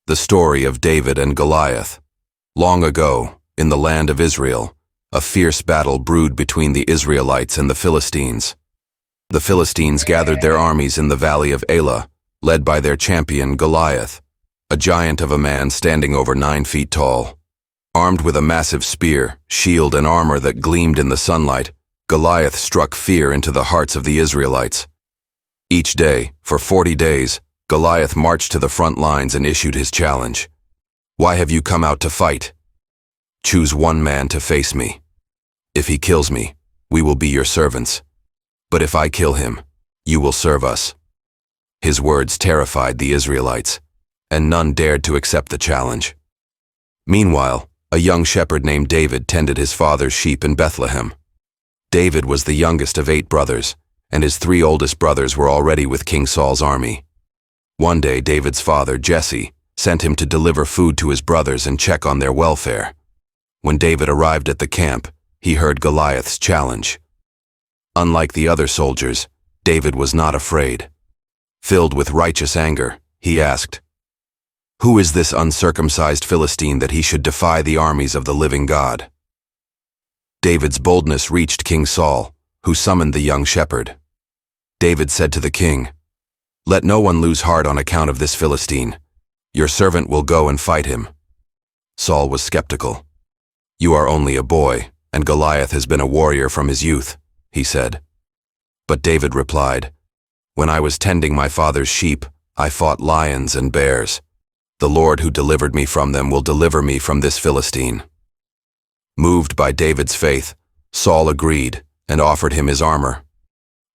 The story of David and Goliath. Long ago, in the land of Israel, a fierce battle brewed between the Israelites and the Philistines. The Philistines gathered their armies in the valley of Elah, led by their champion Goliath, a giant of a man standing over 9 feet tall. Armed with a massive spear, shield, and armor that gleamed in the sunlight, Goliath struck fear into the hearts of the Israelites. Each day, for 40 days, Goliath marched to the front lines and issued his challenge. "Why have you come out to fight? Choose one man to face me. If he kills me, we will be your servants. But if I kill him, you will serve us." His words terrified the Israelites, and none dared to accept the challenge. Meanwhile, a young shepherd named David tended his father's sheep in Bethlehem. David was the youngest of 8 brothers, and his 3 oldest brothers were already with King Saul's army. One day, David's father, Jesse, sent him to deliver food to his brothers and check on their welfare. When David arrived at the camp, he heard Goliath's challenge. Unlike the other soldiers, David was not afraid. Filled with righteous anger, he asked, "Who is this uncircumcised Philistine that he should defy the armies of the living God?" David's boldness reached King Saul, who summoned the young shepherd. David said to the king, "Let no one lose heart on account of this Philistine. Your servant will go and fight him." Saul was skeptical. "You are only a boy, and Goliath has been a warrior from his youth," he said. But David replied, "When I was tending my father's sheep, I fought lions and bears. The Lord who delivered me from them will deliver me from this Philistine." Moved by David's faith, Saul agreed and offered him his armor.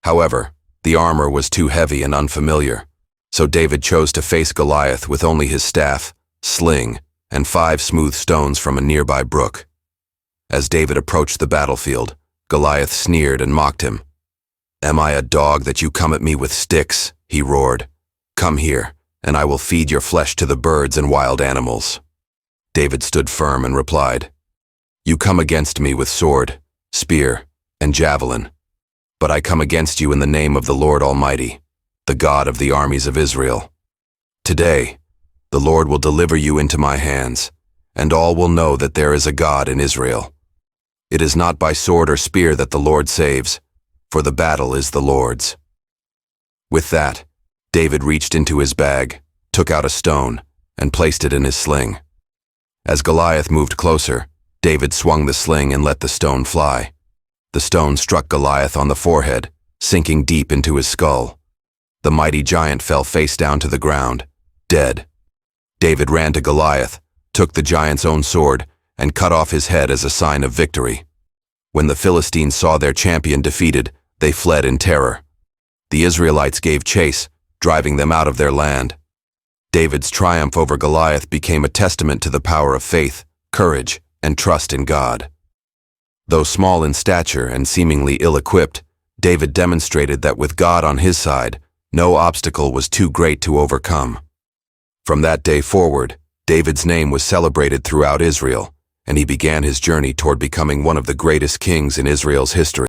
However, the armor was too heavy and unfamiliar, so David chose to face Goliath with only his staff, sling, and 5 smooth stones from a nearby brook. As David approached the battlefield, Goliath sneered and mocked him. "Am I a dog that you come at me with sticks?" he roared. "Come here, and I will feed your flesh to the birds and wild animals." David stood firm and replied, "You come against me with sword, spear, and javelin. But I come against you in the name of the Lord Almighty, the God of the armies of Israel. Today, the Lord will deliver you into my hands, and all will know that there is a God in Israel. It is not by sword or spear that the Lord saves, for the battle is the Lord's." With that, David reached into his bag, took out a stone, and placed it in his sling. As Goliath moved closer, David swung the sling and let the stone fly. The stone struck Goliath on the forehead, sinking deep into his skull. The mighty giant fell face down to the ground, dead. David ran to Goliath, took the giant's own sword, and cut off his head as a sign of victory. When the Philistines saw their champion defeated, they fled in terror. The Israelites gave chase, driving them out of their land. David's triumph over Goliath became a testament to the power of faith, courage, and trust in God. Though small in stature and seemingly ill-equipped, David demonstrated that with God on his side, no obstacle was too great to overcome. From that day forward, David's name was celebrated throughout Israel, and he began his journey toward becoming one of the greatest kings in Israel's history.